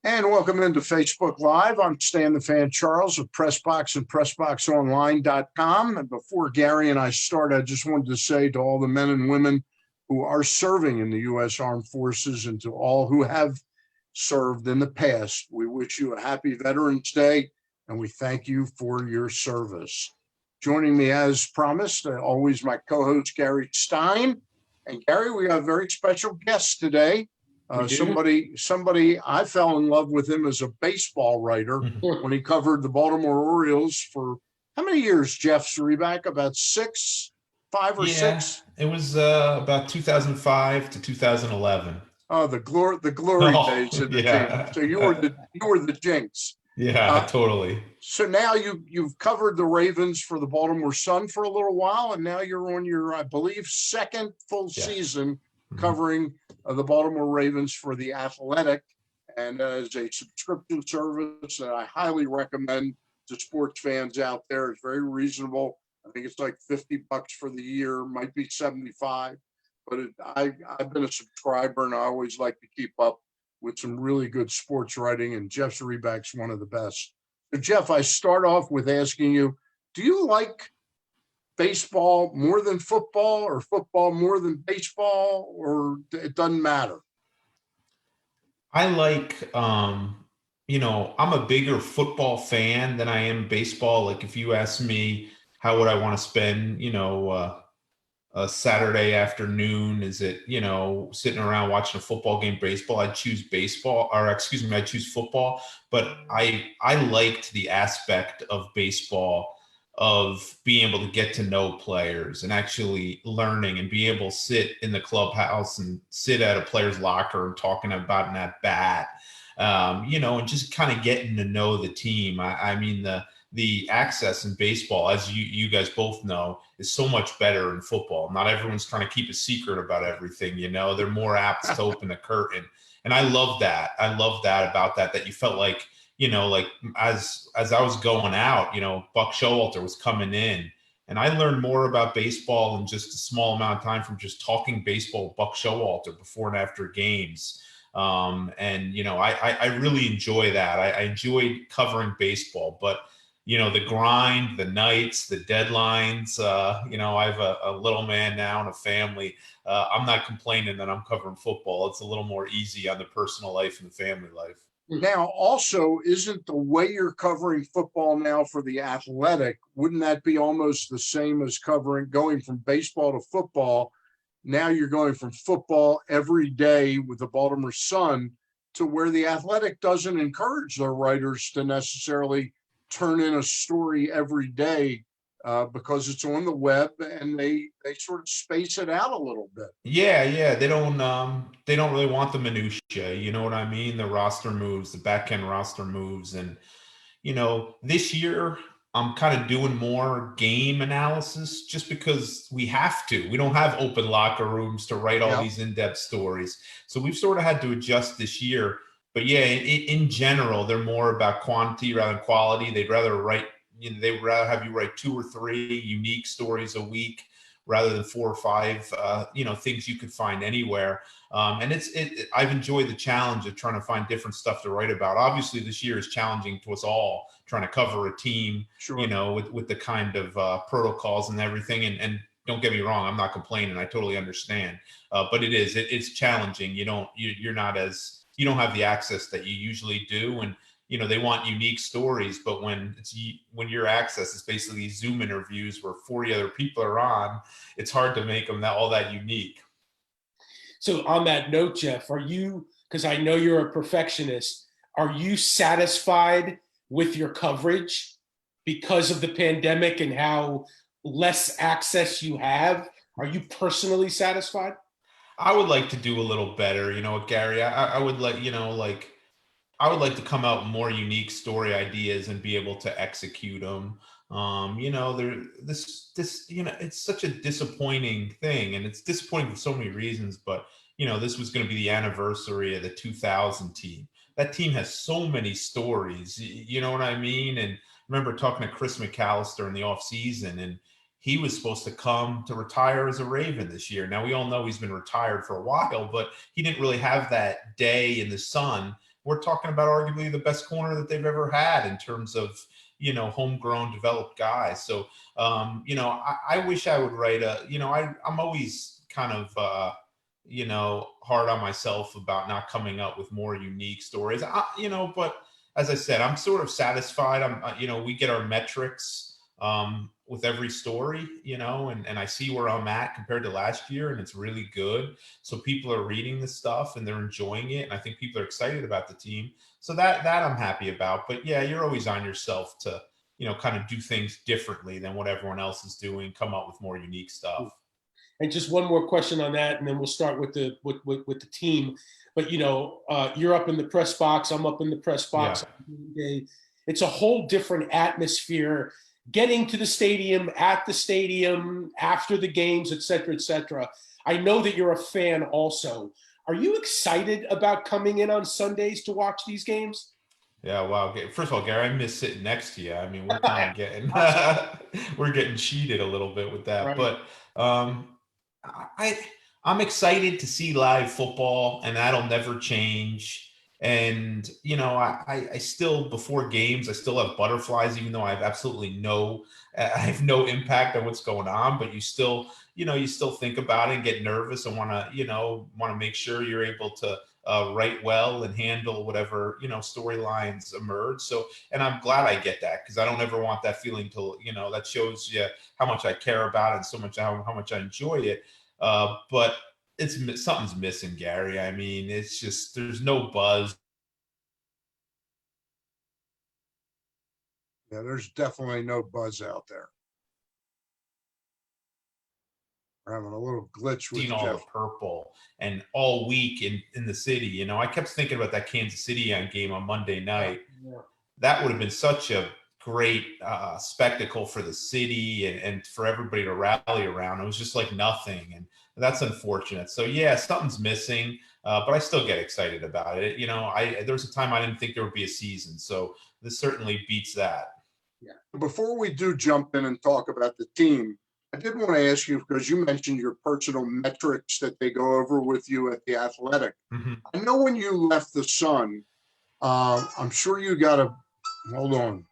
And welcome into Facebook Live. I'm Stan the Fan Charles of PressBox and PressBoxOnline.com. And before Gary and I start, I just wanted to say to all the men and women who are serving in the U.S. Armed Forces and to all who have served in the past, we wish you a happy Veterans Day and we thank you for your service. Joining me as promised, always my co-host Gary Stein. And Gary, we have a very special guest today. Somebody I fell in love with him as a baseball writer when he covered the Baltimore Orioles for how many years, Jeff Zrebiec? About five or six? It was about 2005 to 2011. Oh, the glory days of the team. So you were the jinx. Yeah, totally. So now you've covered the Ravens for the Baltimore Sun for a little while, and now you're on your, I believe, second full season covering the Baltimore Ravens for The Athletic, and as a subscription service that I highly recommend to sports fans out there. It's very reasonable. I think it's like $50 for the year, might be 75, but I've been a subscriber and I always like to keep up with some really good sports writing, and Jeff Zrebiec's one of the best. So Jeff, I start off with asking you, do you like baseball more than football or football more than baseball, or it doesn't matter? I like, I'm a bigger football fan than I am baseball. Like if you ask me how would I want to spend, a Saturday afternoon, is it, sitting around watching a football game, baseball, I'd choose football. But I liked the aspect of baseball of being able to get to know players and actually learning and be able to sit in the clubhouse and sit at a player's locker and talking about an at bat, and just kind of getting to know the team. I mean, the access in baseball, as you guys both know, is so much better in football. Not everyone's trying to keep a secret about everything, they're more apt to open the curtain. And I love that. I love that about that you felt like, like as I was going out, Buck Showalter was coming in, and I learned more about baseball in just a small amount of time from just talking baseball with Buck Showalter before and after games. I really enjoy that. I enjoyed covering baseball, but the grind, the nights, the deadlines, I have a little man now and a family. I'm not complaining that I'm covering football. It's a little more easy on the personal life and the family life. Now, also, isn't the way you're covering football now for The Athletic, wouldn't that be almost the same as going from baseball to football? Now you're going from football every day with the Baltimore Sun to where The Athletic doesn't encourage their writers to necessarily turn in a story every day because it's on the web, and they sort of space it out a little bit. Yeah. They don't really want the minutia. You know what I mean? The roster moves, the back end roster moves. And, this year I'm kind of doing more game analysis just because we have to. We don't have open locker rooms to write all these in-depth stories. So we've sort of had to adjust this year. But yeah, in general, they're more about quantity rather than quality. They'd rather have you write 2 or 3 unique stories a week rather than 4 or 5, things you could find anywhere. And I've enjoyed the challenge of trying to find different stuff to write about. Obviously, this year is challenging to us all, trying to cover a team, with the kind of protocols and everything. And don't get me wrong, I'm not complaining. I totally understand. But it's challenging. You don't have the access that you usually do. And, they want unique stories, but when your access is basically Zoom interviews where 40 other people are on, it's hard to make them all that unique. So on that note, Jeff, because I know you're a perfectionist, are you satisfied with your coverage because of the pandemic and how less access you have? Are you personally satisfied? I would like to do a little better, Gary. I would like, I would like to come out with more unique story ideas and be able to execute them. It's such a disappointing thing, and it's disappointing for so many reasons. But this was going to be the anniversary of the 2000 team. That team has so many stories. You know what I mean? And I remember talking to Chris McAllister in the off season, and he was supposed to come to retire as a Raven this year. Now we all know he's been retired for a while, but he didn't really have that day in the sun we're talking about arguably the best corner that they've ever had in terms of, homegrown, developed guys. So, I wish I would write I'm always kind of, hard on myself about not coming up with more unique stories. But as I said, I'm sort of satisfied. We get our metrics with every story, and I see where I'm at compared to last year, and it's really good. So people are reading the stuff and they're enjoying it, and I think people are excited about the team. So that I'm happy about. But yeah, you're always on yourself to, kind of do things differently than what everyone else is doing, come up with more unique stuff. And just one more question on that, and then we'll start with the team. But you're up in the press box. I'm up in the press box. Yeah. It's a whole different atmosphere. Getting to the stadium, at the stadium, after the games, et cetera, et cetera. I know that you're a fan also. Are you excited about coming in on Sundays to watch these games? Yeah, wow. First of all, Gary, I miss sitting next to you. I mean, we're kind of getting we're getting cheated a little bit with that, right. But I'm excited to see live football, and that'll never change. And I still, before games, I still have butterflies, even though I have no impact on what's going on. But you still think about it and get nervous and want to make sure you're able to write well and handle whatever storylines emerge. So, and I'm glad I get that, because I don't ever want that feeling to that shows you how much I care about it and so much how much I enjoy it. But something's missing, Gary. I mean, it's just there's no buzz. Yeah, there's definitely no buzz out there. We're having a little glitch with all the purple and all week in the city. I kept thinking about that Kansas City game on Monday night. Yeah. That would have been such a great spectacle for the city and for everybody to rally around. It was just like nothing, and that's unfortunate. So yeah, something's missing, but I still get excited about it. There was a time I didn't think there would be a season, so this certainly beats that. Yeah. Before we do jump in and talk about the team, I did want to ask you, because you mentioned your personal metrics that they go over with you at the Athletic. Mm-hmm. I know when you left the Sun, I'm sure you got hold on.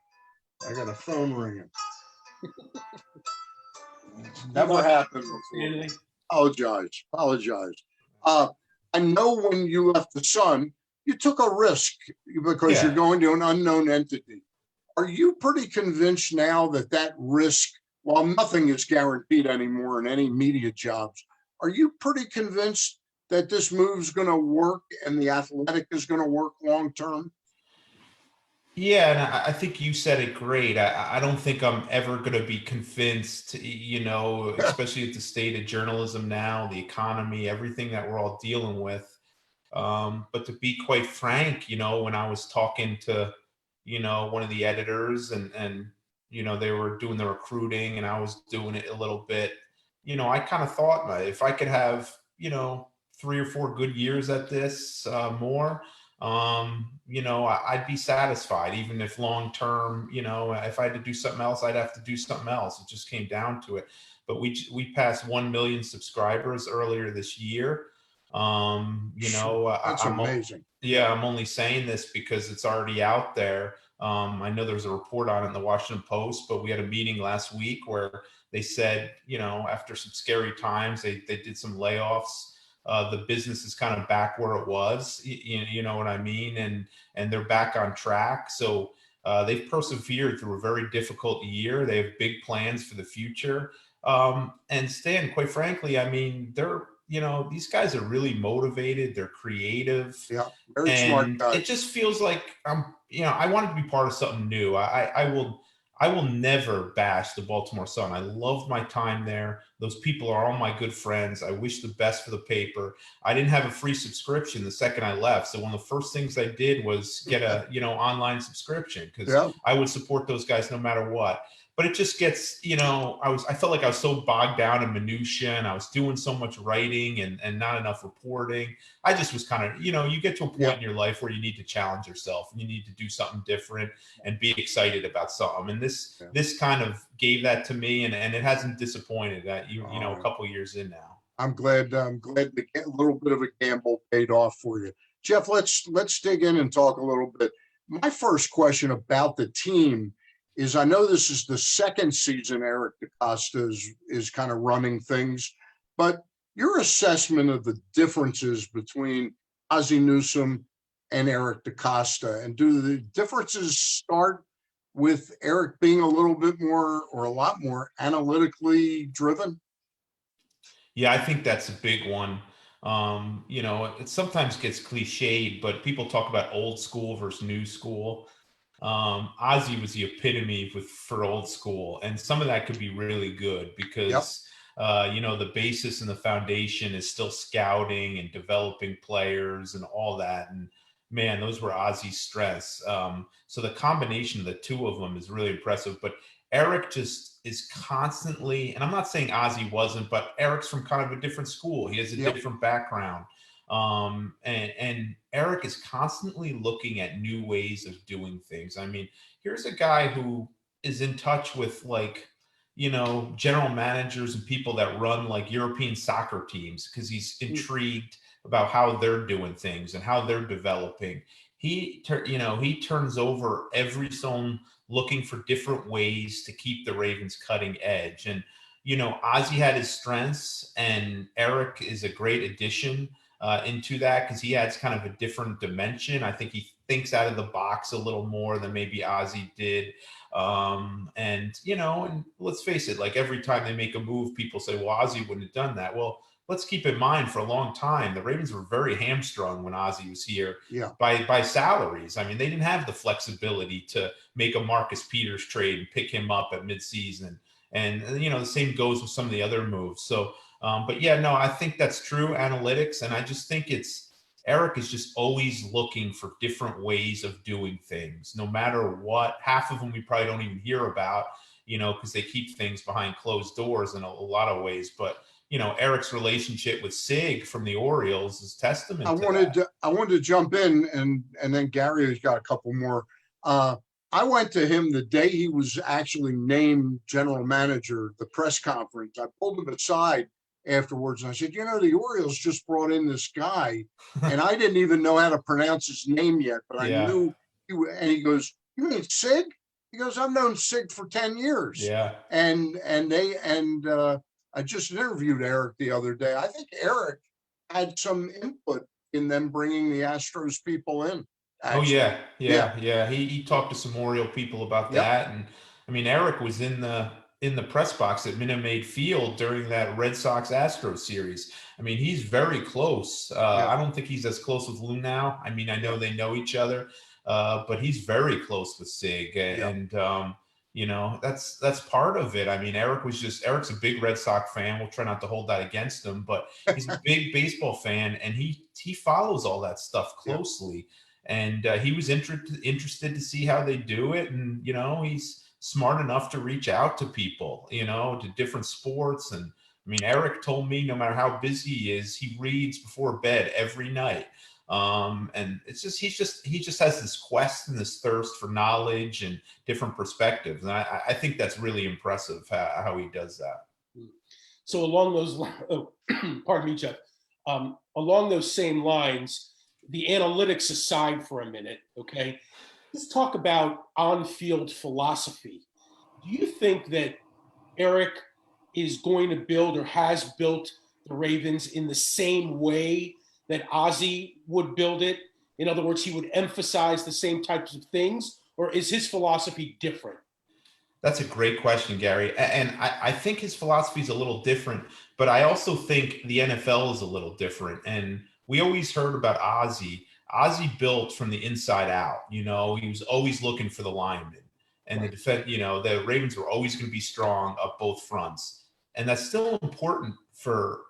I got a phone ringing. Never happened before. Apologize. I know when you left the Sun, you took a risk because you're going to an unknown entity. Are you pretty convinced now that risk, while nothing is guaranteed anymore in any media jobs, are you pretty convinced that this move's going to work and the Athletic is going to work long term? Yeah, and I think you said it great. I don't think I'm ever going to be convinced, especially at the state of journalism now, the economy, everything that we're all dealing with. But to be quite frank, when I was talking to, one of the editors and they were doing the recruiting and I was doing it a little bit, I kind of thought if I could have, 3 or 4 good years at this more, I'd be satisfied, even if long term, if I had to do something else, I'd have to do something else. It just came down to it. But we passed 1 million subscribers earlier this year. That's amazing. I'm only saying this because it's already out there. I know there was a report on it in the Washington Post, but we had a meeting last week where they said, after some scary times, they did some layoffs. The business is kind of back where it was, you know what I mean? And they're back on track. So they've persevered through a very difficult year. They have big plans for the future. And Stan, quite frankly, I mean, these guys are really motivated. They're creative. Yeah, very smart guys. It just feels like I wanted to be part of something new. I will never bash the Baltimore Sun. I love my time there. Those people are all my good friends. I wish the best for the paper. I didn't have a free subscription the second I left. So one of the first things I did was get a, online subscription, because I would support those guys no matter what. But it just gets, I felt like I was so bogged down in minutia, and I was doing so much writing and not enough reporting. I just was kind of, you get to a point in your life where you need to challenge yourself and you need to do something different and be excited about something. And this kind of gave that to me, and it hasn't disappointed that a couple years in now. I'm glad the little bit of a gamble paid off for you. Jeff, let's dig in and talk a little bit. My first question about the team is, I know this is the second season Eric DeCosta is kind of running things, but your assessment of the differences between Ozzie Newsome and Eric DeCosta, and do the differences start with Eric being a little bit more or a lot more analytically driven? Yeah, I think that's a big one. It sometimes gets cliched, but people talk about old school versus new school. Ozzie was the epitome for old school, and some of that could be really good because the basis and the foundation is still scouting and developing players and all that. And man, those were Ozzie's strengths. So the combination of the two of them is really impressive. But Eric just is constantly, and I'm not saying Ozzie wasn't, but Eric's from kind of a different school. He has a different background. And Eric is constantly looking at new ways of doing things. I mean, here's a guy who is in touch with general managers and people that run like European soccer teams because he's intrigued about how they're doing things and how they're developing. He turns over every stone looking for different ways to keep the Ravens cutting edge. And, Ozzie had his strengths, and Eric is a great addition into that because he adds kind of a different dimension. I think he thinks out of the box a little more than maybe Ozzie did. And let's face it, like every time they make a move, people say, well, Ozzie wouldn't have done that. Well, let's keep in mind, for a long time, the Ravens were very hamstrung when Ozzie was here by salaries. I mean, they didn't have the flexibility to make a Marcus Peters trade and pick him up at midseason. And, the same goes with some of the other moves. So, but yeah, no, I think that's true analytics. And I just think Eric is just always looking for different ways of doing things, no matter what. Half of them we probably don't even hear about, because they keep things behind closed doors in a lot of ways. But, Eric's relationship with Sig from the Orioles is testament to that. I wanted to jump in, and then Gary has got a couple more. I went to him the day he was actually named general manager, the press conference. I pulled him aside afterwards and I said, the Orioles just brought in this guy, and I didn't even know how to pronounce his name yet, but I knew and he goes, "You mean Sig?" He goes, "I've known Sig for 10 years. Yeah. And I just interviewed Eric the other day. I think Eric had some input in them bringing the Astros people in. Actually. Oh yeah. He talked to some Oriole people about that, and I mean, Eric was in the press box at Minute Maid Field during that Red Sox Astros series. I mean, he's very close. I don't think he's as close with Lou now. I mean, I know they know each other, but he's very close with Sig, and that's part of it. I mean, Eric's a big Red Sox fan. We'll try not to hold that against him, but he's a big baseball fan, and he follows all that stuff closely. And he was interested to see how they do it. And, he's smart enough to reach out to people, to different sports. And I mean, Eric told me no matter how busy he is, he reads before bed every night. And it's just, he just has this quest and this thirst for knowledge and different perspectives. And I think that's really impressive how he does that. So along those, pardon me, Jeff, along those same lines, the analytics aside for a minute, okay, let's talk about on-field philosophy. Do you think that Eric is going to build or has built the Ravens in the same way that Ozzie would build it? In other words, he would emphasize the same types of things, or is his philosophy different? That's a great question, Gary. And I think his philosophy is a little different, but I also think the NFL is a little different. And we always heard about Ozzie. Ozzie built from the inside out. He was always looking for the linemen, and the Ravens were always going to be strong up both fronts, and that's still important for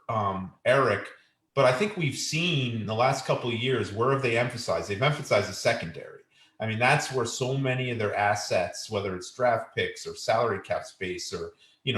Eric. But I think we've seen in the last couple of years, where have they emphasized? They've emphasized the secondary. I mean, that's where so many of their assets, whether it's draft picks or salary cap space or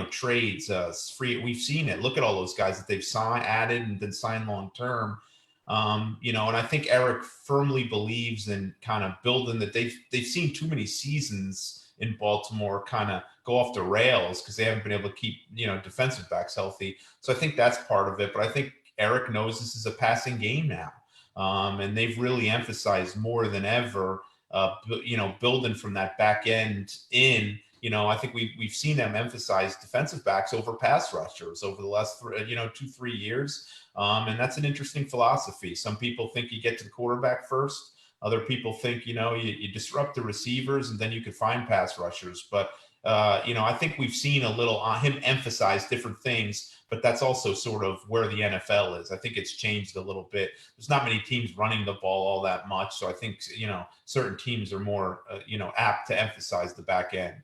trades, free. We've seen it. Look at all those guys that they've added and then signed long term. And I think Eric firmly believes in kind of building that. They've seen too many seasons in Baltimore kind of go off the rails because they haven't been able to keep defensive backs healthy. So I think that's part of it. But I think Eric knows this is a passing game now. And they've really emphasized more than ever, building from that back end in. I think we've seen them emphasize defensive backs over pass rushers over the last 2-3 years, and that's an interesting philosophy. Some people think you get to the quarterback first. Other people think you disrupt the receivers and then you could find pass rushers. But I think we've seen a little him emphasize different things. But that's also sort of where the NFL is. I think it's changed a little bit. There's not many teams running the ball all that much, so I think certain teams are more apt to emphasize the back end.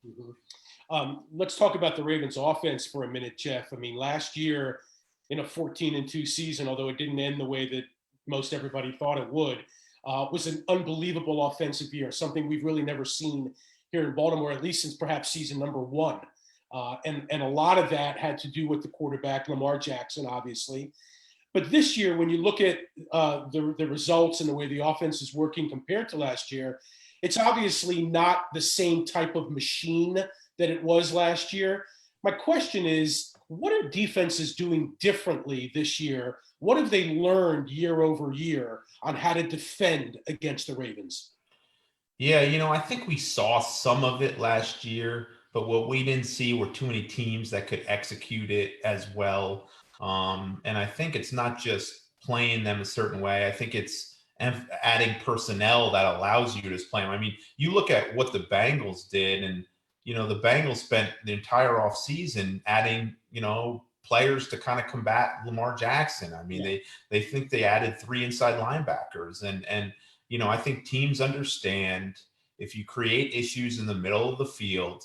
Mm-hmm. Let's talk about the Ravens offense for a minute, Jeff. I mean, last year in a 14-2 season, although it didn't end the way that most everybody thought it would, was an unbelievable offensive year, something we've really never seen here in Baltimore, at least since perhaps season number 1. And a lot of that had to do with the quarterback, Lamar Jackson, obviously. But this year, when you look at the results and the way the offense is working compared to last year, it's obviously not the same type of machine that it was last year. My question is, what are defenses doing differently this year? What have they learned year over year on how to defend against the Ravens? Yeah, I think we saw some of it last year, but what we didn't see were too many teams that could execute it as well. And I think it's not just playing them a certain way. I think it's adding personnel that allows you to play them. I mean, you look at what the Bengals did, and the Bengals spent the entire offseason adding players to kind of combat Lamar Jackson. I mean, they think they added 3 inside linebackers, and I think teams understand if you create issues in the middle of the field,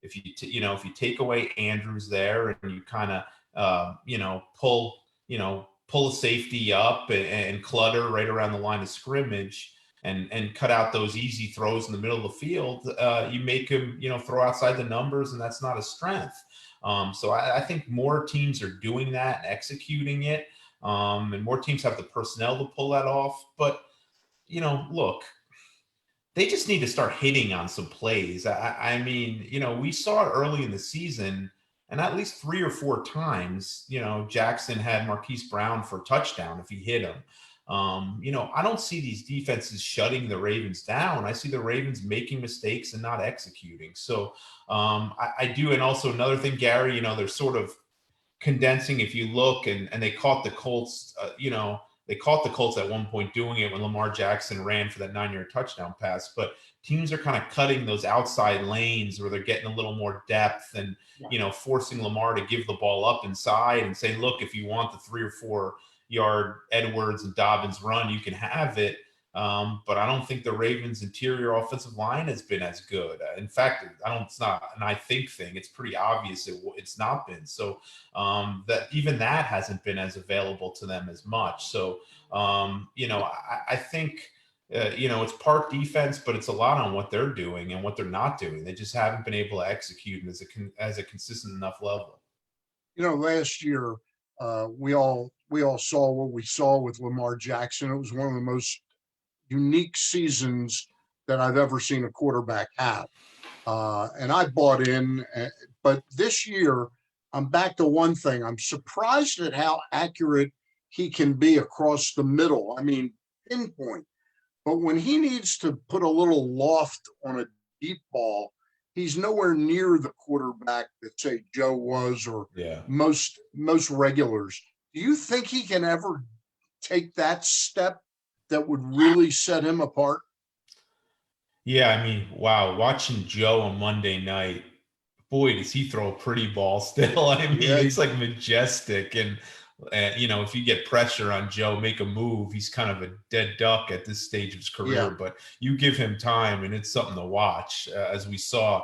if you take away Andrews there and you kind of pull a safety up and clutter right around the line of scrimmage and cut out those easy throws in the middle of the field, you make him throw outside the numbers, and that's not a strength. So I think more teams are doing that and executing it, and more teams have the personnel to pull that off. But look, they just need to start hitting on some plays. I mean, we saw it early in the season, and at least 3 or 4 times, Jackson had Marquise Brown for a touchdown if he hit him. I don't see these defenses shutting the Ravens down. I see the Ravens making mistakes and not executing. So I do. And also another thing, Gary, they're sort of condensing. If you look, and they caught the Colts, they caught the Colts at one point doing it when Lamar Jackson ran for that 9-yard touchdown pass. But teams are kind of cutting those outside lanes where they're getting a little more depth and, forcing Lamar to give the ball up inside and saying, look, if you want the 3 or 4 yard Edwards and Dobbins run, you can have it. But I don't think the Ravens' interior offensive line has been as good. In fact, it's not an I think thing. It's pretty obvious it's not been. So that even that hasn't been as available to them as much. So, I think, it's part defense, but it's a lot on what they're doing and what they're not doing. They just haven't been able to execute as a consistent enough level. Last year, we all saw what we saw with Lamar Jackson. It was one of the most unique seasons that I've ever seen a quarterback have. And I bought in, but this year I'm back to one thing. I'm surprised at how accurate he can be across the middle. I mean, pinpoint. But when he needs to put a little loft on a deep ball, he's nowhere near the quarterback that, say, Joe was, or most regulars. Do you think he can ever take that step that would really set him apart? Yeah, I mean, wow, watching Joe on Monday night, boy, does he throw a pretty ball still. I mean, it's like majestic. And, if you get pressure on Joe, make a move, he's kind of a dead duck at this stage of his career. Yeah. But you give him time, and it's something to watch, as we saw.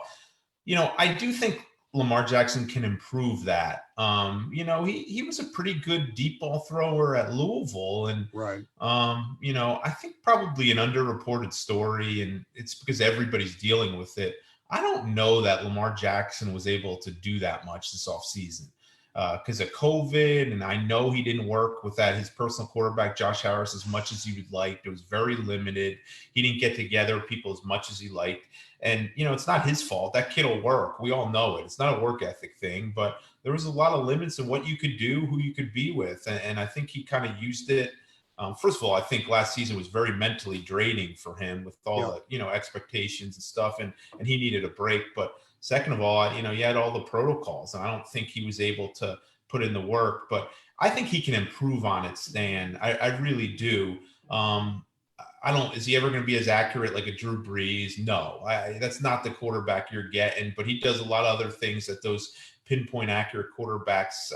I do think Lamar Jackson can improve that. He was a pretty good deep ball thrower at Louisville. And, right. I think probably an underreported story, and it's because everybody's dealing with it. I don't know that Lamar Jackson was able to do that much this offseason because of COVID. And I know he didn't work with his personal quarterback, Josh Harris, as much as he would like. It was very limited. He didn't get together people as much as he liked. And, it's not his fault. That kid will work. We all know it. It's not a work ethic thing, but there was a lot of limits of what you could do, who you could be with. And I think he kind of used it First of all, I think last season was very mentally draining for him with all Yeah. the, expectations and stuff, and he needed a break. But second of all, he had all the protocols, and I don't think he was able to put in the work. But I think he can improve on it, Stan. I really do. I don't. Is he ever going to be as accurate like a Drew Brees? No, that's not the quarterback you're getting. But he does a lot of other things that those pinpoint accurate quarterbacks,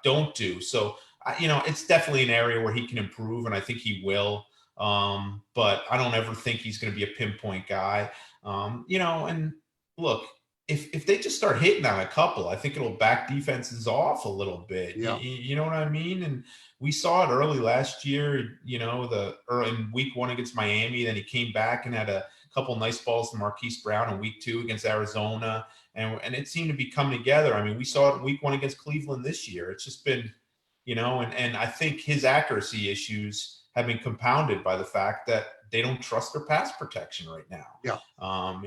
don't do. So, it's definitely an area where he can improve, and I think he will. But I don't ever think he's going to be a pinpoint guy. And look, if they just start hitting on a couple, I think it'll back defenses off a little bit. Yeah. You know what I mean? And we saw it early last year, in week 1 against Miami. Then he came back and had a couple nice balls to Marquise Brown in week 2 against Arizona. And it seemed to be coming together. I mean, we saw it in week 1 against Cleveland this year. It's just been, and I think his accuracy issues have been compounded by the fact that they don't trust their pass protection right now. Yeah.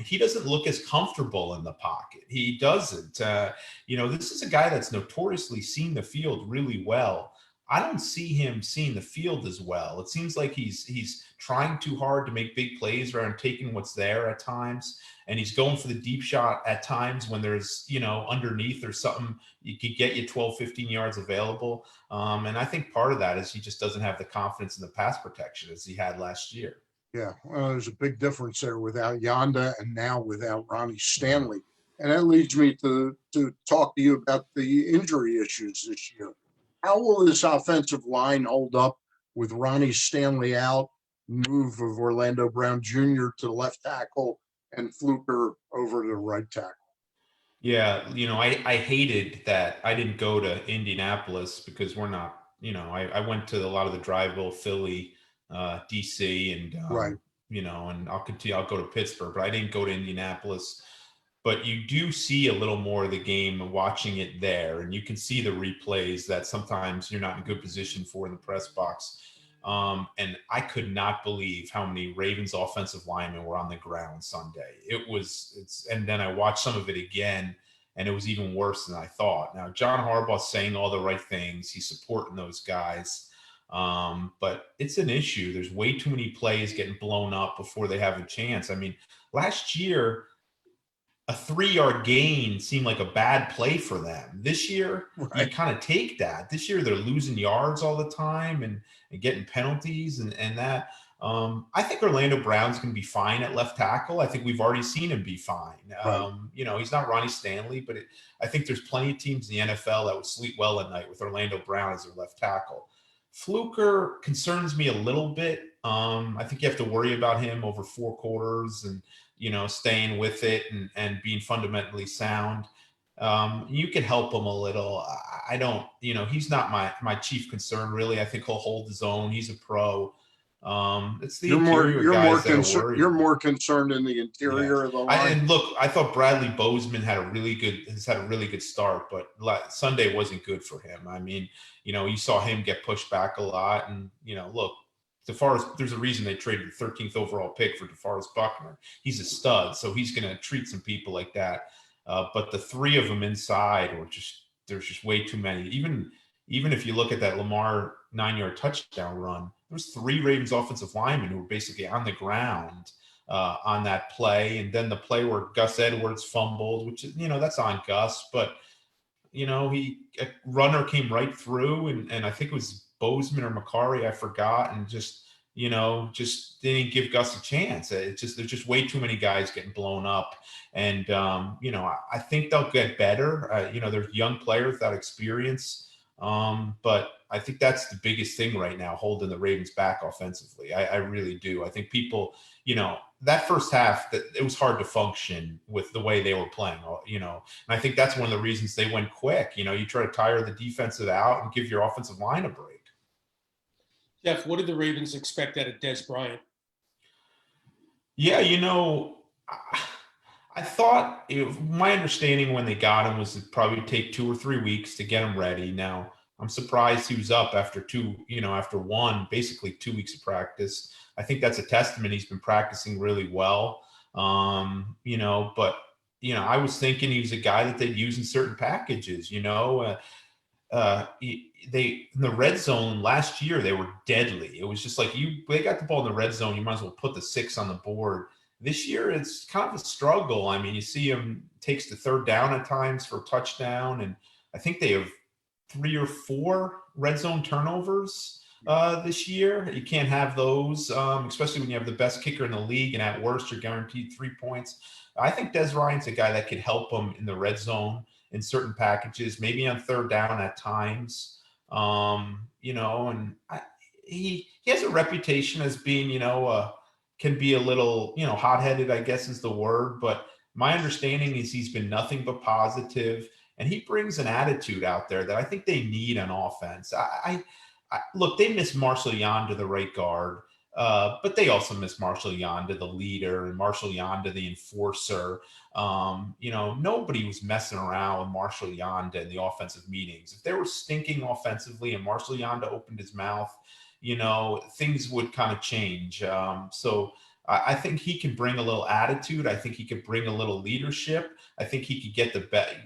He doesn't look as comfortable in the pocket. He doesn't. This is a guy that's notoriously seen the field really well. I don't see him seeing the field as well. It seems like he's trying too hard to make big plays rather than taking what's there at times. And he's going for the deep shot at times when there's, underneath there's something you could get you 12, 15 yards available. And I think part of that is he just doesn't have the confidence in the pass protection as he had last year. Yeah, well, there's a big difference there without Yonda and now without Ronnie Stanley. And that leads me to talk to you about the injury issues this year. How will this offensive line hold up with Ronnie Stanley out, move of Orlando Brown Jr. to the left tackle, and Fluker over to the right tackle? Yeah, I hated that I didn't go to Indianapolis because we're not, I went to a lot of the Driveville, Philly, DC, and Right. And I'll go to Pittsburgh, but I didn't go to Indianapolis. But you do see a little more of the game watching it there, and you can see the replays that sometimes you're not in good position for in the press box. And I could not believe how many Ravens offensive linemen were on the ground Sunday. And then I watched some of it again, and it was even worse than I thought. Now, John Harbaugh's saying all the right things. He's supporting those guys. But it's an issue. There's way too many plays getting blown up before they have a chance. I mean, last year, a 3-yard gain seemed like a bad play for them. This year, Right. You kind of take that. This year, they're losing yards all the time and getting penalties and that. I think Orlando Brown's going to be fine at left tackle. I think we've already seen him be fine. Right. He's not Ronnie Stanley, but I think there's plenty of teams in the NFL that would sleep well at night with Orlando Brown as their left tackle. Fluker concerns me a little bit. I think you have to worry about him over 4 quarters and, staying with it and being fundamentally sound. You can help him a little. I don't, he's not my chief concern, really. I think he'll hold his own. He's a pro. It's the You're more concerned in the interior of the line. And look, I thought Bradley Bozeman has had a really good start, but Sunday wasn't good for him. I mean, you saw him get pushed back a lot, and look, there's a reason they traded the 13th overall pick for DeForest Buckner. He's a stud, so he's going to treat some people like that. But the 3 of them inside there's just way too many. Even if you look at that Lamar 9-yard touchdown run, there was 3 Ravens offensive linemen who were basically on the ground on that play. And then the play where Gus Edwards fumbled, which is, that's on Gus, but a runner came right through and I think it was Bozeman or Macari, I forgot, and just didn't give Gus a chance. There's just way too many guys getting blown up. And, I think they'll get better. There's young players without experience. But I think that's the biggest thing right now, holding the Ravens back offensively. I really do. I think people, that first half, that it was hard to function with the way they were playing, and I think that's one of the reasons they went quick. You try to tire the defensive out and give your offensive line a break. Jeff, what did the Ravens expect out of Dez Bryant? Yeah, I thought my understanding when they got him was it'd probably take 2 or 3 weeks to get him ready. Now, I'm surprised he was up after basically 2 weeks of practice. I think that's a testament. He's been practicing really well. But I was thinking he was a guy that they'd use in certain packages, they in the red zone last year, they were deadly. It was just like they got the ball in the red zone, you might as well put the 6 on the board. This year, it's kind of a struggle. I mean, you see him takes the third down at times for a touchdown, and I think they have 3 or 4 red zone turnovers this year. You can't have those, especially when you have the best kicker in the league, and at worst, you're guaranteed 3 points. I think Des Bryant's a guy that could help them in the red zone in certain packages, maybe on third down at times. And he has a reputation as being, can be a little, hot-headed, I guess is the word. But my understanding is he's been nothing but positive, and he brings an attitude out there that I think they need on offense. I look, they miss Marshall Yanda, the right guard, but they also miss Marshall Yanda, the leader, and Marshall Yanda, the enforcer. Nobody was messing around with Marshall Yanda in the offensive meetings. If they were stinking offensively and Marshall Yanda opened his mouth, things would kind of change. So I think he can bring a little attitude. I think he could bring a little leadership. I think he could get the best,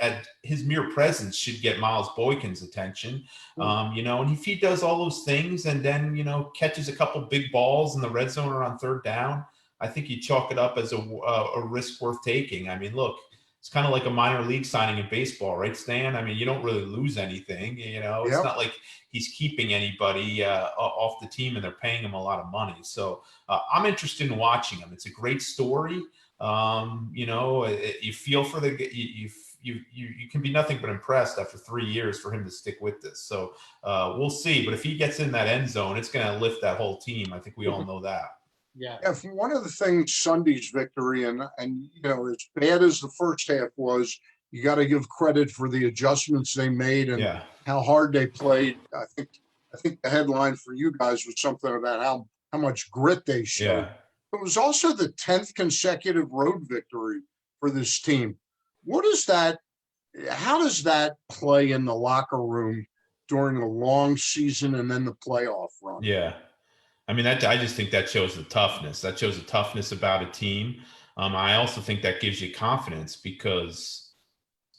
at his mere presence should get Miles Boykin's attention. And if he does all those things and then, catches a couple big balls in the red zone or on third down, I think you chalk it up as a risk worth taking. I mean, look, it's kind of like a minor league signing in baseball, right, Stan? I mean, you don't really lose anything. It's not like he's keeping anybody off the team and they're paying him a lot of money. So I'm interested in watching him. It's a great story. You feel for you can be nothing but impressed after 3 years for him to stick with this. So we'll see. But if he gets in that end zone, it's going to lift that whole team. I think we all know that. Yeah. One of the things Sunday's victory, and as bad as the first half was, you got to give credit for the adjustments they made and how hard they played. I think the headline for you guys was something about how much grit they showed. It was also the 10th consecutive road victory for this team. How does that play in the locker room during a long season and then the playoff run? Yeah. I mean, I just think that shows the toughness. That shows the toughness about a team. I also think that gives you confidence because,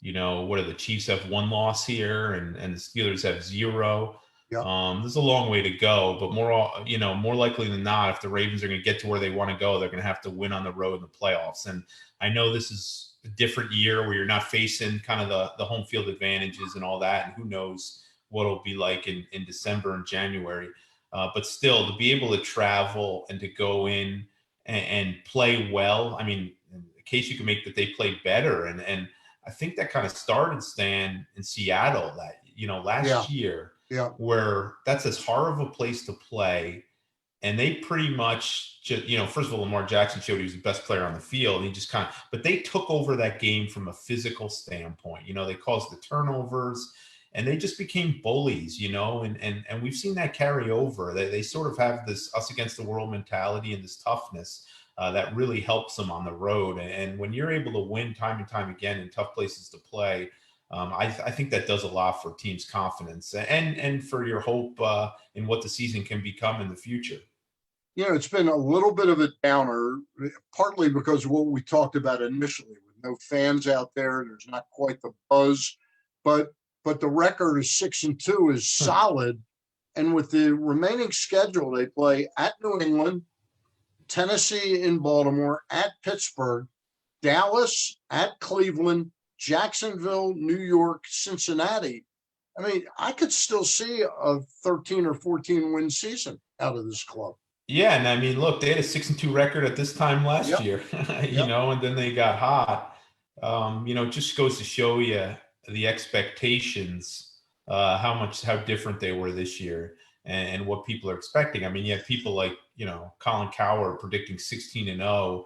what are the Chiefs have 1 loss here and the Steelers have 0. Yep. There's a long way to go, but more likely than not, if the Ravens are going to get to where they want to go, they're going to have to win on the road in the playoffs. And I know this is a different year where you're not facing kind of the home field advantages and all that. And who knows what it'll be like in December and January. But still, to be able to travel and to go in and play well, I mean, in the case you can make that they play better. And I think that kind of started, Stan, in Seattle last year, where that's as hard of a place to play. And they pretty much just, first of all, Lamar Jackson showed he was the best player on the field. And he just but they took over that game from a physical standpoint. They caused the turnovers. And they just became bullies, and we've seen that carry over. They sort of have this us against the world mentality and this toughness that really helps them on the road. And when you're able to win time and time again in tough places to play, I think that does a lot for teams' confidence and for your hope in what the season can become in the future. It's been a little bit of a downer, partly because of what we talked about initially, with no fans out there. There's not quite the buzz, but the record is 6-2 is solid. And with the remaining schedule, they play at New England, Tennessee in Baltimore, at Pittsburgh, Dallas, at Cleveland, Jacksonville, New York, Cincinnati. I mean, I could still see a 13 or 14 win season out of this club. Yeah. And I mean, look, they had a 6-2 record at this time last year, and then they got hot. It just goes to show you the expectations, how different they were this year and what people are expecting. I mean, you have people like, Colin Cowherd predicting 16-0,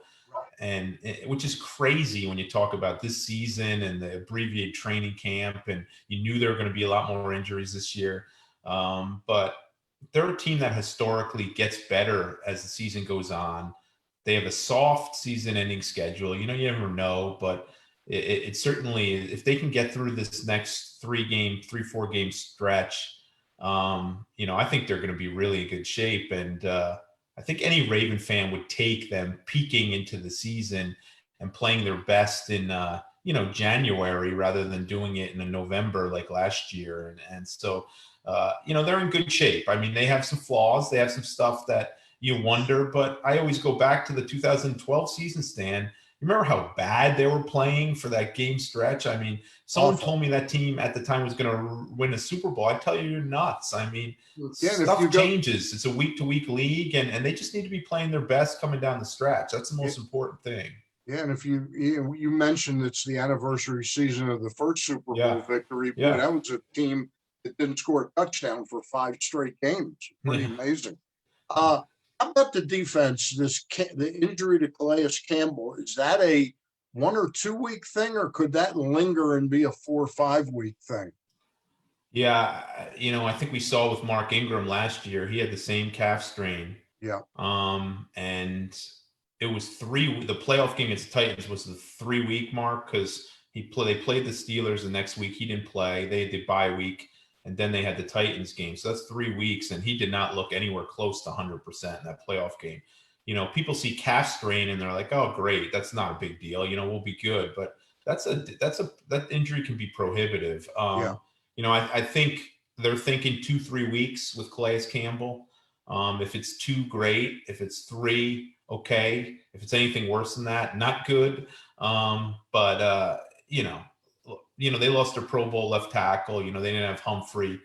and which is crazy when you talk about this season and the abbreviated training camp, and you knew there were going to be a lot more injuries this year. But they're a team that historically gets better as the season goes on. They have a soft season-ending schedule. You never know, but it certainly, if they can get through this next 3-4 game stretch, I think they're going to be really in good shape. And I think any Raven fan would take them peeking into the season and playing their best in, January rather than doing it in November like last year. And so, they're in good shape. I mean, they have some flaws. They have some stuff that you wonder, but I always go back to the 2012 season, Stan. Remember how bad they were playing for that game stretch? I mean, someone told me that team at the time was going to win a Super Bowl. I'd tell you, you're nuts. I mean, stuff changes. It's a week-to-week league, and they just need to be playing their best coming down the stretch. That's the most important thing. Yeah, and if you mentioned it's the anniversary season of the first Super Bowl victory, but that was a team that didn't score a touchdown for 5 straight games. Pretty amazing. How about the defense? The injury to Calais Campbell, is that a 1 or 2 week thing, or could that linger and be a 4 or 5 week thing? Yeah, I think we saw with Mark Ingram last year. He had the same calf strain. Yeah. And it was the playoff game against the Titans was the 3 week mark because they played the Steelers the next week. He didn't play. They had the bye week. And then they had the Titans game. So that's 3 weeks. And he did not look anywhere close to 100% in that playoff game. People see calf strain and they're like, oh, great. That's not a big deal. We'll be good. But that injury can be prohibitive. I think they're thinking 2-3 weeks with Calais Campbell. If it's 2, great. If it's 3, okay. If it's anything worse than that, not good. They lost their Pro Bowl left tackle. They didn't have Humphrey.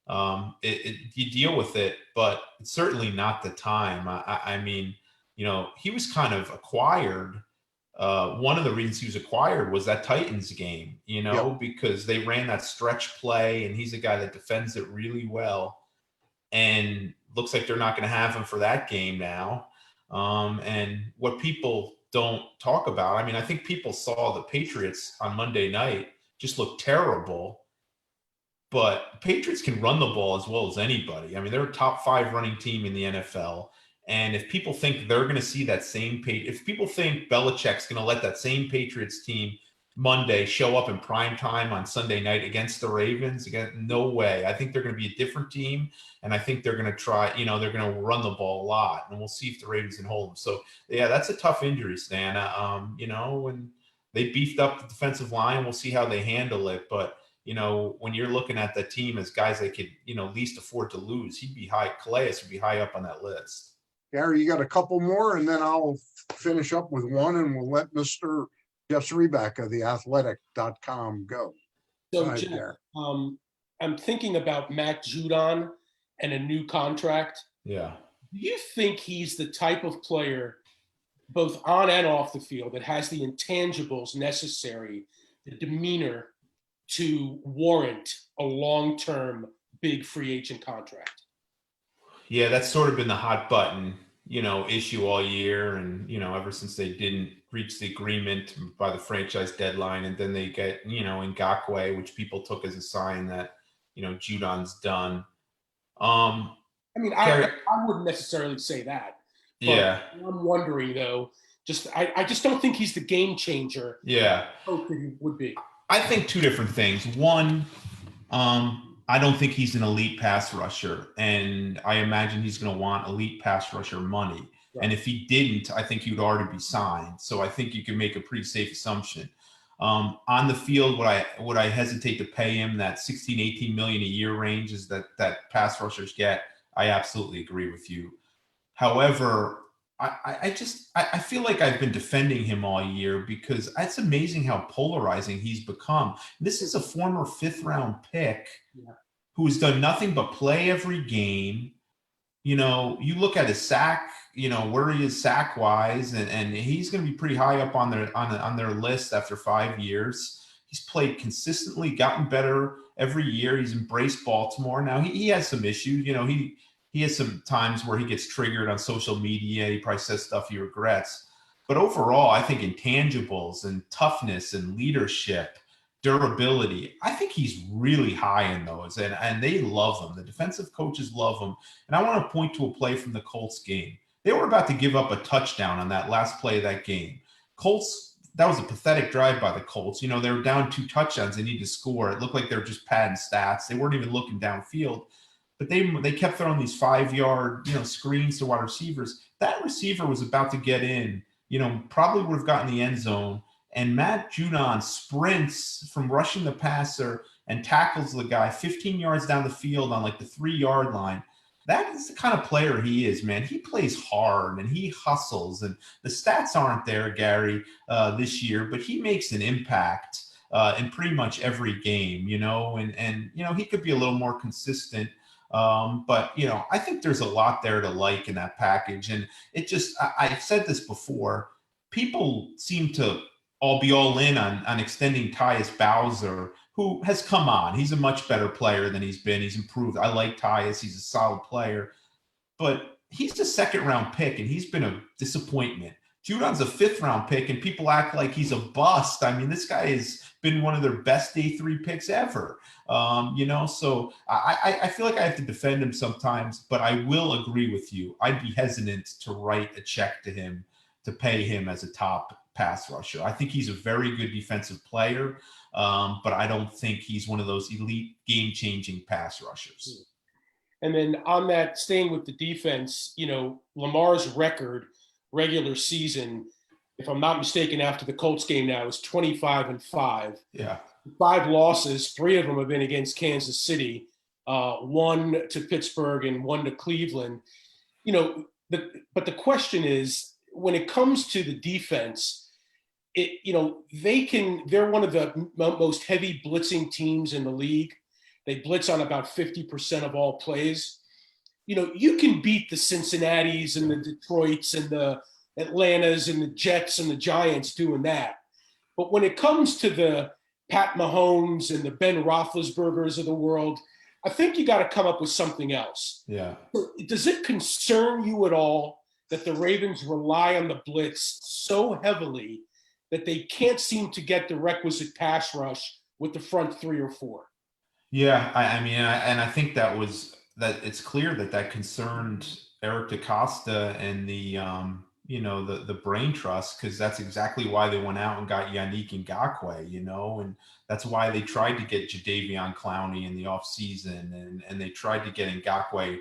You deal with it, but it's certainly not the time. I mean, he was kind of acquired. One of the reasons he was acquired was that Titans game, because they ran that stretch play, and he's a guy that defends it really well. And looks like they're not going to have him for that game now. And what people don't talk about, I mean, I think people saw the Patriots on Monday night just look terrible, but Patriots can run the ball as well as anybody. I mean, they're a top 5 running team in the NFL. And if people think they're going to see that same if people think Belichick's going to let that same Patriots team Monday show up in prime time on Sunday night against the Ravens, again, no way. I think they're going to be a different team. And I think they're going to try, they're going to run the ball a lot, and we'll see if the Ravens can hold them. So yeah, that's a tough injury, Stan. And they beefed up the defensive line. We'll see how they handle it. But, when you're looking at the team as guys they could, least afford to lose, Calais would be high up on that list. Gary, you got a couple more, and then I'll finish up with one, and we'll let Mr. Jeff Zrebiec of theathletic.com go. So, right, Jeff, I'm thinking about Matt Judon and a new contract. Yeah. Do you think he's the type of player, both on and off the field, that has the intangibles necessary, the demeanor to warrant a long-term big free agent contract? Yeah, that's sort of been the hot button, issue all year. And, ever since they didn't reach the agreement by the franchise deadline, and then they get, Ngakoue, which people took as a sign that, Judon's done. I wouldn't necessarily say that. Yeah. I'm wondering, though, I just don't think he's the game changer. Yeah. I hope that he would be. I think 2 different things. One, I don't think he's an elite pass rusher, and I imagine he's going to want elite pass rusher money. Right. And if he didn't, I think he'd already be signed. So I think you can make a pretty safe assumption. On the field, would I hesitate to pay him that 16, 18 million a year range is that pass rushers get? I absolutely agree with you. However, I feel like I've been defending him all year because it's amazing how polarizing he's become. This is a former 5th round pick who has done nothing but play every game. You look at his sack, where he is sack wise, and he's going to be pretty high up on their list after 5 years. He's played consistently, gotten better every year. He's embraced Baltimore. Now he has some issues. He has some times where he gets triggered on social media. He probably says stuff he regrets. But overall, I think intangibles and toughness and leadership, durability, I think he's really high in those. And they love him. The defensive coaches love him. And I want to point to a play from the Colts game. They were about to give up a touchdown on that last play of that game. Colts, that was a pathetic drive by the Colts. They were down 2 touchdowns. They needed to score. It looked like they were just padding stats. They weren't even looking downfield. But they kept throwing these 5-yard, screens to wide receivers. That receiver was about to get in, probably would have gotten the end zone. and Matt Judon sprints from rushing the passer and tackles the guy 15 yards down the field on like the 3-yard line. That is the kind of player he is, man. He plays hard and he hustles, and the stats aren't there, Gary, this year, but he makes an impact in pretty much every game, and he could be a little more consistent. But I think there's a lot there to like in that package. And it just, I've said this before, people seem to all in on extending Tyus Bowser, who has come on. He's a much better player than he's been. He's improved. I like Tyus. He's a solid player, but he's a 2nd-round pick and he's been a disappointment. Judon's a 5th-round pick and people act like he's a bust. I mean, this guy has been one of their best day 3 picks ever. So I feel like I have to defend him sometimes, but I will agree with you. I'd be hesitant to write a check to him to pay him as a top pass rusher. I think he's a very good defensive player, but I don't think he's one of those elite game-changing pass rushers. And then on that, staying with the defense, Lamar's record regular season, if I'm not mistaken, after the Colts game now is 25-5. Yeah. 5 losses, 3 of them have been against Kansas City, 1 to Pittsburgh and 1 to Cleveland. But the question is, when it comes to the defense, they're one of the most heavy blitzing teams in the league. They blitz on about 50% of all plays. You can beat the Cincinnatis and the Detroits and the Atlantas and the Jets and the Giants doing that. But when it comes to the Pat Mahomes and the Ben Roethlisbergers of the world, I think you got to come up with something else. Yeah. Does it concern you at all that the Ravens rely on the blitz so heavily that they can't seem to get the requisite pass rush with the front 3 or 4? Yeah, I think that it's clear that concerned Eric DaCosta and the brain trust, because that's exactly why they went out and got Yannick Ngakoue, and that's why they tried to get Jadeveon Clowney in the offseason, and they tried to get Ngakoue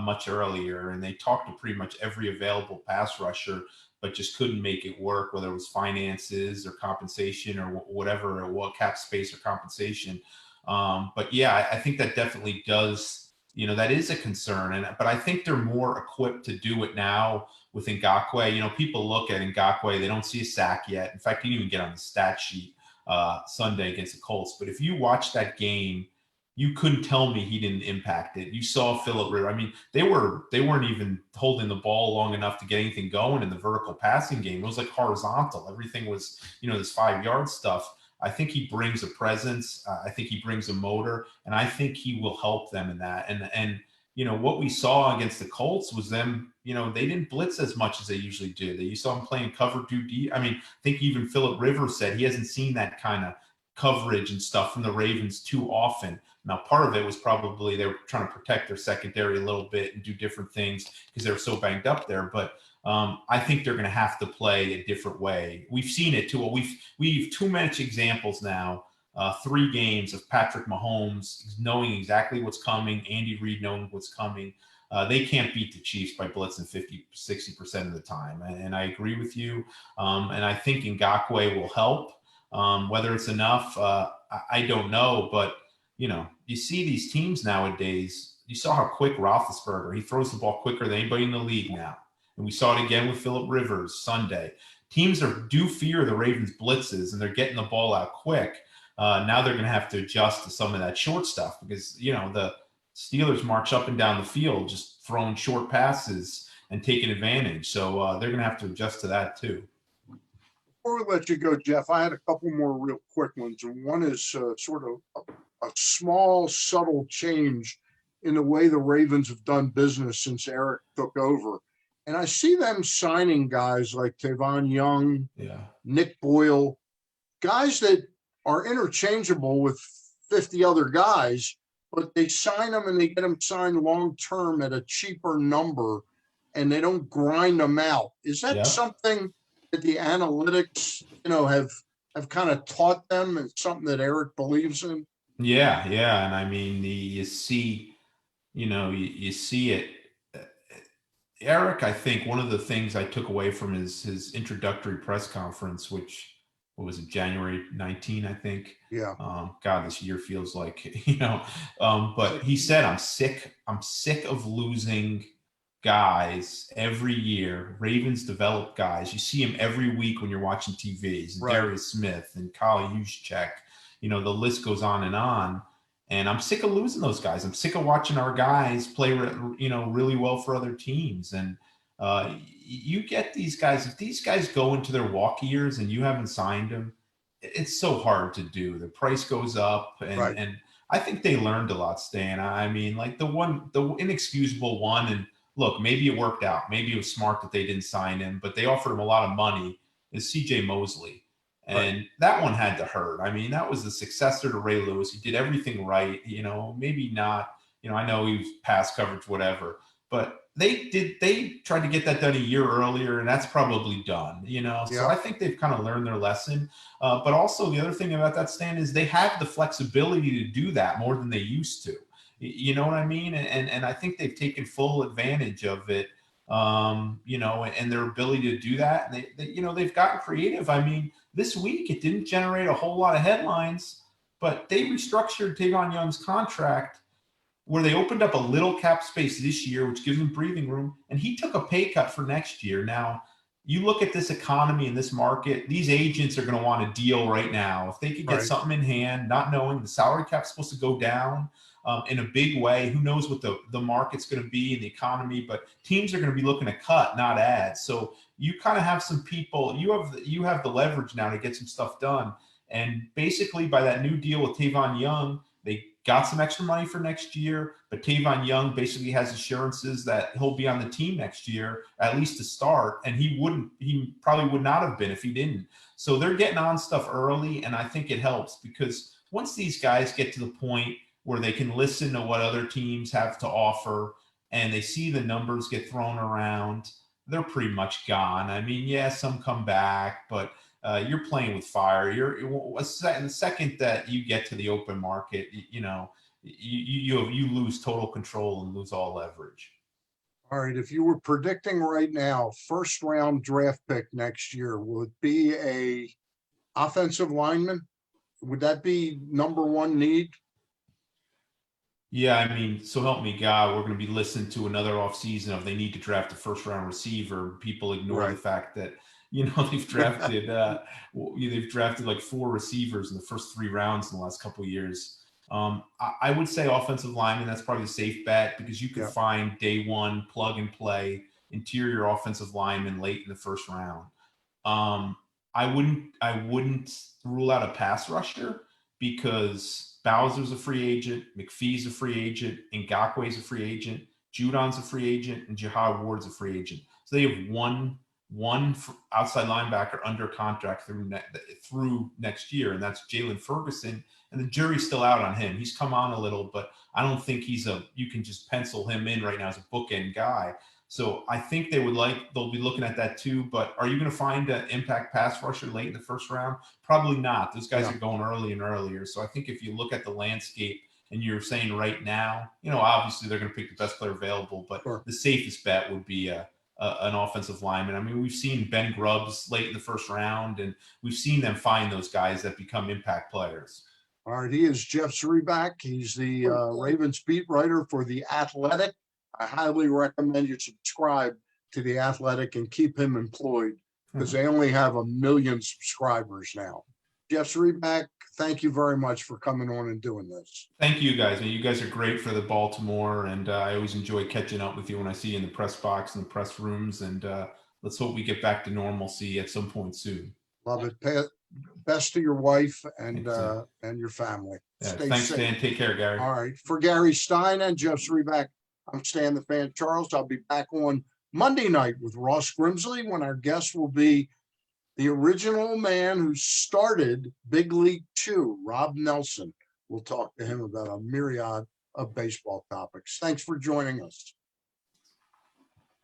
much earlier, and they talked to pretty much every available pass rusher, but just couldn't make it work, whether it was finances or compensation or whatever, or what cap space or compensation. But yeah, I think that definitely does, that is a concern. But I think they're more equipped to do it now with Ngakoue. People look at Ngakoue, they don't see a sack yet. In fact, he didn't even get on the stat sheet Sunday against the Colts. But if you watch that game, you couldn't tell me he didn't impact it. You saw Philip Rivers. I mean, they weren't even holding the ball long enough to get anything going in the vertical passing game. It was like horizontal. Everything was, this 5-yard stuff. I think he brings a presence. I think he brings a motor, and I think he will help them in that. And what we saw against the Colts was them, they didn't blitz as much as they usually do. You saw them playing cover 2D. I mean, I think even Philip Rivers said he hasn't seen that kind of coverage and stuff from the Ravens too often. Now, part of it was probably they were trying to protect their secondary a little bit and do different things because they were so banged up there. But I think they're going to have to play a different way. We've seen it too. We've too much examples now. 3 games of Patrick Mahomes knowing exactly what's coming, Andy Reid knowing what's coming. They can't beat the Chiefs by blitzing 50-60% of the time. And I agree with you. And I think Ngakoue will help. Whether it's enough, I don't know. But, you see these teams nowadays. You saw how quick Roethlisberger, he throws the ball quicker than anybody in the league now. And we saw it again with Philip Rivers Sunday. Teams do fear the Ravens blitzes, and they're getting the ball out quick. Now they're going to have to adjust to some of that short stuff because, the Steelers march up and down the field just throwing short passes and taking advantage. So they're going to have to adjust to that too. Before we let you go, Jeff, I had a couple more real quick ones. And one is sort of a small, subtle change in the way the Ravens have done business since Eric took over. And I see them signing guys like Tavon Young, Nick Boyle, guys that are interchangeable with 50 other guys, but they sign them and they get them signed long-term at a cheaper number, and they don't grind them out. Is that something that the analytics, have kind of taught them, and something that Eric believes in? Yeah. And I mean, you see it. Eric, I think one of the things I took away from his introductory press conference, which what was it, January 19, I think. Yeah. God, this year feels like, but he said, I'm sick of losing guys every year. Ravens develop guys. You see him every week when you're watching TVs, and Right. Darius Smith and Kyle Juszczyk, the list goes on and on. And I'm sick of losing those guys. I'm sick of watching our guys play, really well for other teams. And you get these guys, if these guys go into their walk years and you haven't signed them, it's so hard to do. The price goes up, and Right. and I think they learned a lot, Stan. I mean, like the inexcusable one, and look, maybe it worked out. Maybe it was smart that they didn't sign him, but they offered him a lot of money, is CJ Mosley. And that one had to hurt. I mean, that was the successor to Ray Lewis. He did everything right, maybe not, I know he was pass coverage, whatever, but they tried to get that done a year earlier, and that's probably done, So I think they've kind of learned their lesson. But also the other thing about that, Stan, is they have the flexibility to do that more than they used to. You know what I mean? And I think they've taken full advantage of it, and their ability to do that. And they've gotten creative. I mean, this week it didn't generate a whole lot of headlines, but they restructured Tavon Young's contract, where they opened up a little cap space this year, which gives him breathing room, and he took a pay cut for next year. Now, you look at this economy in this market, these agents are going to want a deal right now. If they could get something in hand, not knowing the salary cap's supposed to go down in a big way, who knows what the market's going to be in the economy, but teams are going to be looking to cut, not add. So you kind of have some people, you have the leverage now to get some stuff done. And basically by that new deal with Tavon Young, they got some extra money for next year, but Tavon Young basically has assurances that he'll be on the team next year, at least to start. And he probably would not have been if he didn't. So they're getting on stuff early. And I think it helps, because once these guys get to the point where they can listen to what other teams have to offer and they see the numbers get thrown around, they're pretty much gone. I mean, yeah, some come back, but you're playing with fire. The second that you get to the open market, you lose total control and lose all leverage. All right. If you were predicting right now, first round draft pick next year, will it be a offensive lineman? Would that be number one need? Yeah, I mean, so help me God, we're going to be listening to another offseason of they need to draft a first round receiver. People ignore the fact that they've drafted like 4 receivers in the first 3 rounds in the last couple of years. I would say offensive lineman. That's probably a safe bet, because you could find day one plug and play interior offensive lineman late in the first round. I wouldn't rule out a pass rusher, because Bowser's a free agent, McPhee's a free agent, Ngakwe's a free agent, Judon's a free agent, and Jihad Ward's a free agent. So they have one outside linebacker under contract through next year, and that's Jalen Ferguson. And the jury's still out on him. He's come on a little, but I don't think you can just pencil him in right now as a bookend guy. So I think they'll be looking at that too. But are you going to find an impact pass rusher late in the first round? Probably not. Those guys are going early and earlier. So I think if you look at the landscape and you're saying right now, obviously they're going to pick the best player available, but the safest bet would be an offensive lineman. I mean, we've seen Ben Grubbs late in the first round, and we've seen them find those guys that become impact players. All right. He is Jeff Zrebiec. He's the Ravens beat writer for The Athletic. I highly recommend you subscribe to The Athletic and keep him employed, because they only have 1 million subscribers now. Jeff Zrebiec, thank you very much for coming on and doing this. Thank you guys. You guys are great for the Baltimore, and I always enjoy catching up with you when I see you in the press box and the press rooms, and let's hope we get back to normalcy at some point soon. Love it. Best to your wife and your family. Stay thanks, safe. Stan. Take care, Gary. All right. For Gary Stein and Jeff Zrebiec, I'm Stan the Fan Charles. I'll be back on Monday night with Ross Grimsley, when our guest will be the original man who started Big League 2, Rob Nelson. We'll talk to him about a myriad of baseball topics. Thanks for joining us.